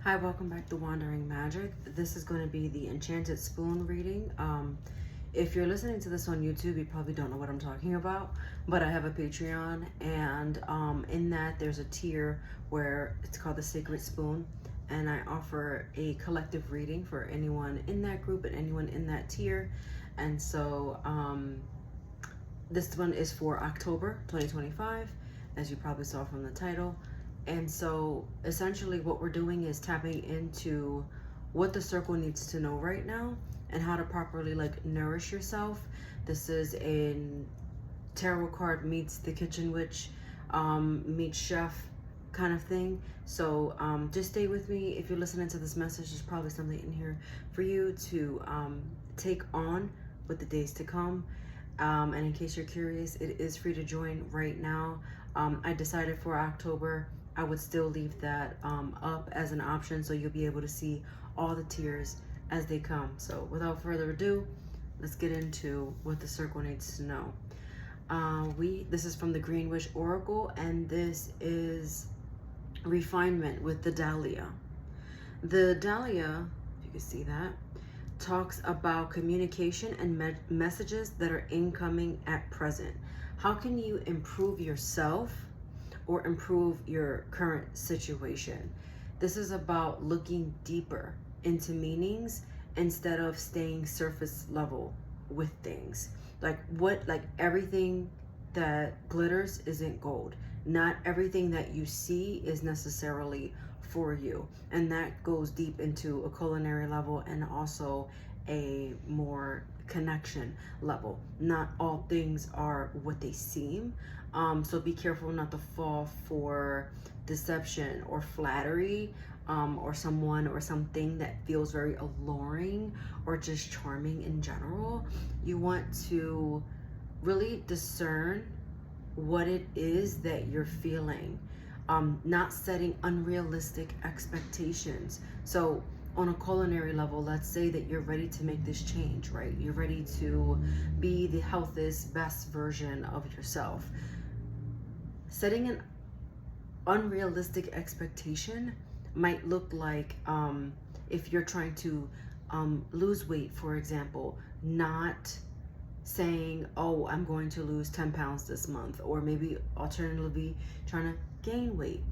Hi, welcome back to Wandering Magic. This is going to be the Enchanted Spoon reading. If you're listening to this on YouTube, you probably don't know what I'm talking about, but I have a Patreon, and in that there's a tier where it's called the Sacred Spoon, and I offer a collective reading for anyone in that group and anyone in that tier. And so this one is for October 2025, as you probably saw from the title. And so essentially what we're doing is tapping into what the circle needs to know right now and how to properly nourish yourself. This is a tarot card meets the kitchen witch, meets chef kind of thing. So just stay with me. If you're listening to this message, there's probably something in here for you to take on with the days to come. And in case you're curious, it is free to join right now. I decided for October I would still leave that up as an option, so you'll be able to see all the tiers as they come. So without further ado, let's get into what the circle needs to know. This is from the Green Witch Oracle, and this is refinement with the Dahlia. The Dahlia, if you can see that, talks about communication and messages that are incoming at present. How can you improve yourself or improve your current situation? This is about looking deeper into meanings instead of staying surface level with things. Like everything that glitters isn't gold. Not everything that you see is necessarily for you, and that goes deep into a culinary level and also a more connection level. Not all things are what they seem, so be careful not to fall for deception or flattery, or someone or something that feels very alluring or just charming in general. You want to really discern what it is that you're feeling, not setting unrealistic expectations. So on a culinary level, let's say that you're ready to make this change, right? You're ready to be the healthiest, best version of yourself. Setting an unrealistic expectation might look like, if you're trying to lose weight, for example, not saying, oh, I'm going to lose 10 pounds this month, or maybe alternatively trying to gain weight.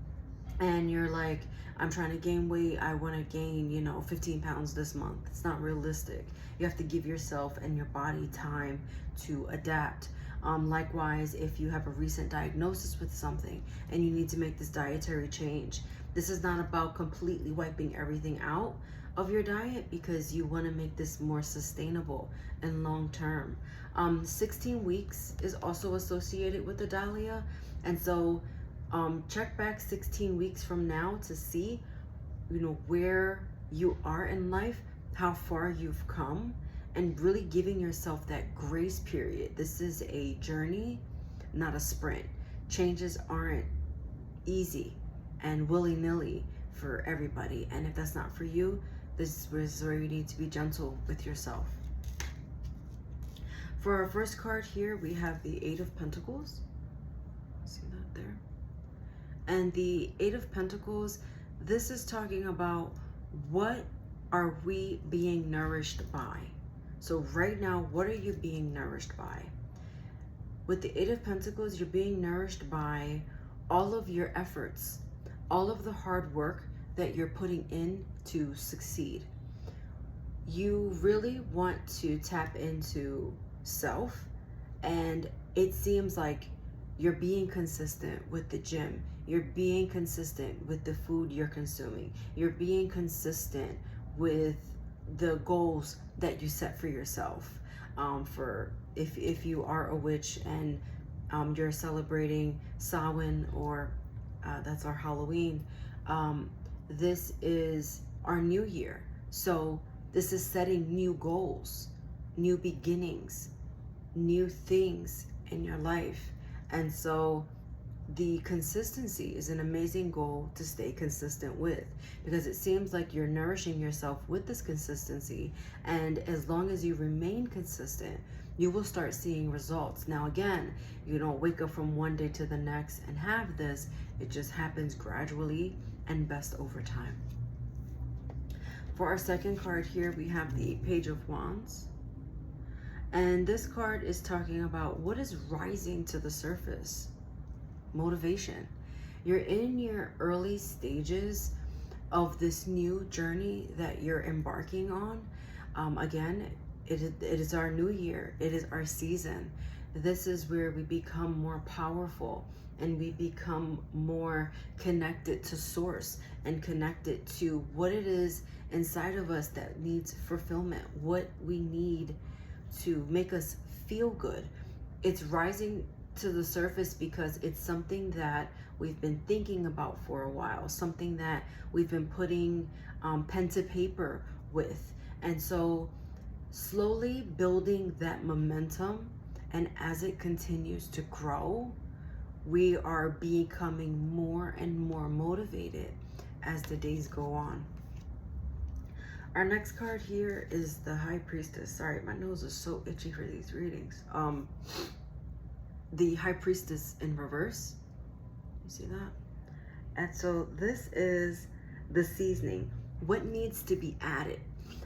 And you're like, I'm trying to gain weight, I want to gain, 15 pounds this month. It's not realistic. You have to give yourself and your body time to adapt. Likewise, if you have a recent diagnosis with something and you need to make this dietary change, this is not about completely wiping everything out of your diet, because you want to make this more sustainable and long term. 16 weeks is also associated with the Dahlia, and so check back 16 weeks from now to see, where you are in life, how far you've come, and really giving yourself that grace period. This is a journey, not a sprint. Changes aren't easy and willy-nilly for everybody, and if that's not for you, this is where you need to be gentle with yourself. For our first card here, we have the Eight of Pentacles. See that there? And the Eight of Pentacles, this is talking about what are we being nourished by? So right now, what are you being nourished by? With the Eight of Pentacles, you're being nourished by all of your efforts, all of the hard work that you're putting in to succeed. You really want to tap into self, and it seems like you're being consistent with the gym. You're being consistent with the food you're consuming. You're being consistent with the goals that you set for yourself. For if you are a witch and you're celebrating Samhain, or that's our Halloween, this is our new year. So this is setting new goals, new beginnings, new things in your life. And so the consistency is an amazing goal to stay consistent with, because it seems like you're nourishing yourself with this consistency. And as long as you remain consistent, you will start seeing results. Now, again, you don't wake up from one day to the next and have this. It just happens gradually and best over time. For our second card here, we have the Page of Wands. And this card is talking about what is rising to the surface. Motivation. You're in your early stages of this new journey that you're embarking on. Again, it is our new year. It is our season. This is where we become more powerful and we become more connected to source and connected to what it is inside of us that needs fulfillment, what we need to make us feel good. It's rising to the surface because it's something that we've been thinking about for a while, something that we've been putting pen to paper with. And so slowly building that momentum, and as it continues to grow, we are becoming more and more motivated as the days go on. Our next card here is the High Priestess. Sorry, my nose is so itchy for these readings. The High Priestess in reverse. You see that? And so this is the seasoning. What needs to be added?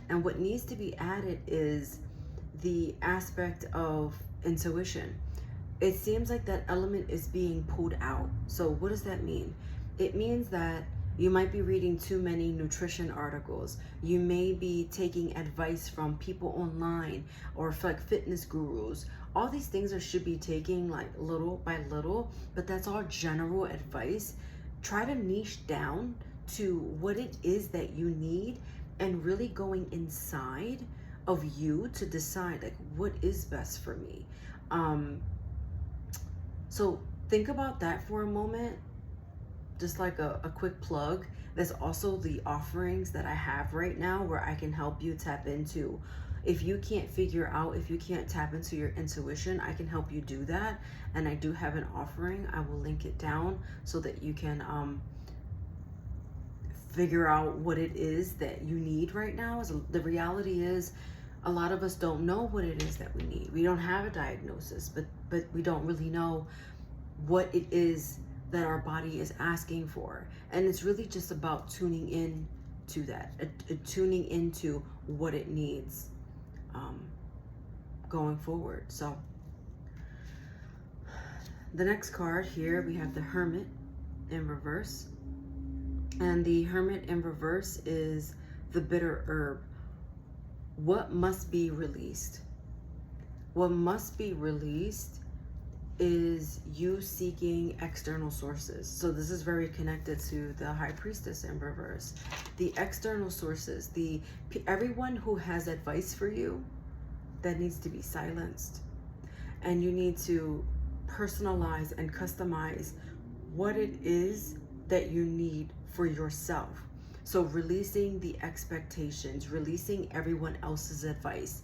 And what needs to be added is the aspect of intuition. It seems like that element is being pulled out. So what does that mean? It means that you might be reading too many nutrition articles. You may be taking advice from people online or like fitness gurus. All these things should be taking like little by little, but that's all general advice. Try to niche down to what it is that you need and really going inside of you to decide like what is best for me. So think about that for a moment. Just like a quick plug, there's also the offerings that I have right now where I can help you tap into. If you can't figure out, if you can't tap into your intuition, I can help you do that. And I do have an offering. I will link it down so that you can figure out what it is that you need right now. So the reality is a lot of us don't know what it is that we need. We don't have a diagnosis, but we don't really know what it is that our body is asking for. And it's really just about tuning in to that, tuning into what it needs going forward. So the next card here, we have the Hermit in reverse. And the Hermit in reverse is the bitter herb. What must be released? What must be released is you seeking external sources. So this is very connected to the High Priestess in reverse. The external sources, everyone who has advice for you, that needs to be silenced. And you need to personalize and customize what it is that you need for yourself. So releasing the expectations, releasing everyone else's advice.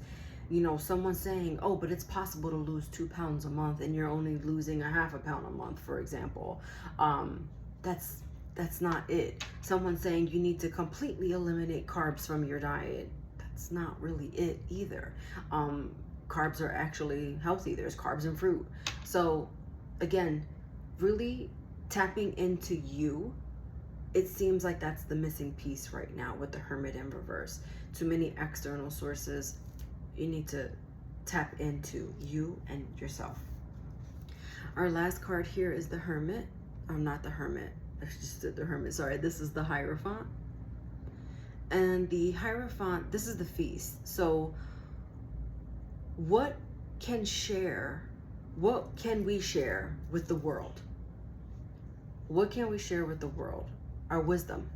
You know, someone saying, oh, but it's possible to lose 2 pounds a month and you're only losing a half a pound a month, for example. That's not it. Someone saying you need to completely eliminate carbs from your diet. That's not really it either. Carbs are actually healthy. There's carbs in fruit. So again, really tapping into you. It seems like that's the missing piece right now with the Hermit in reverse. Too many external sources. You need to tap into you and yourself. Our last card here is the Hermit. Not the Hermit. I just did the Hermit. Sorry, this is the Hierophant. And the Hierophant, this is the feast. So what can we share with the world? What can we share with the world? Our wisdom.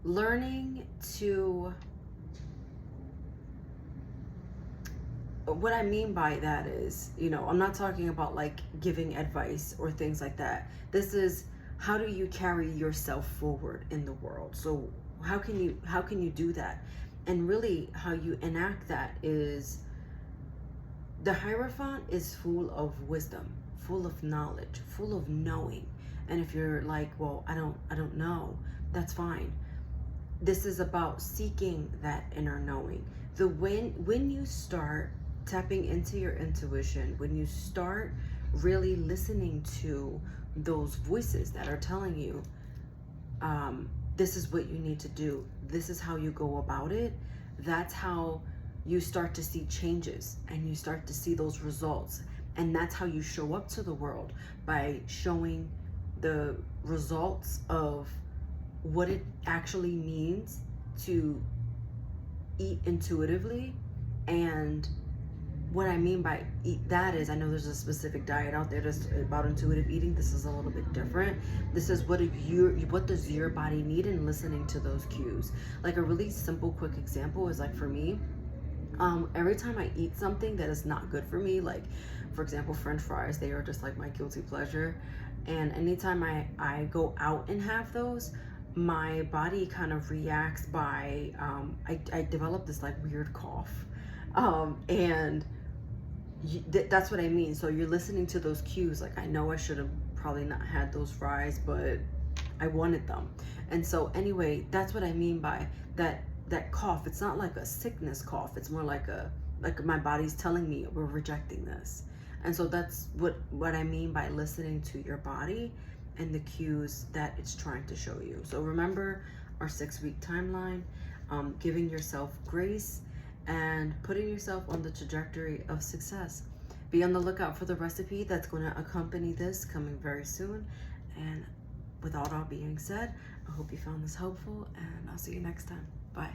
Learning to, what I mean by that is, you know, I'm not talking about like giving advice or things like that. This is, how do you carry yourself forward in the world? So how can you do that? And really how you enact that is, the Hierophant is full of wisdom, full of knowledge, full of knowing. And if you're like, well, I don't know, that's fine. This is about seeking that inner knowing. When you start tapping into your intuition, when you start really listening to those voices that are telling you, this is what you need to do. This is how you go about it. That's how you start to see changes and you start to see those results. And that's how you show up to the world, by showing the results of what it actually means to eat intuitively. And what I mean by eat that is, I know there's a specific diet out there that's about intuitive eating. This is a little bit different. This is what does your body need, and listening to those cues. Like a really simple, quick example is like for me, every time I eat something that is not good for me, like for example, French fries, they are just like my guilty pleasure. And anytime I go out and have those, my body kind of reacts by, I develop this like weird cough. And that's what I mean. So you're listening to those cues. Like, I know I should have probably not had those fries, but I wanted them. And so anyway, that's what I mean by that cough. It's not like a sickness cough. It's more like my body's telling me we're rejecting this. And so that's what I mean by listening to your body and the cues that it's trying to show you. So remember our 6-week timeline, giving yourself grace and putting yourself on the trajectory of success. Be on the lookout for the recipe that's going to accompany this, coming very soon. And with all that being said, I hope you found this helpful, and I'll see you next time. Bye.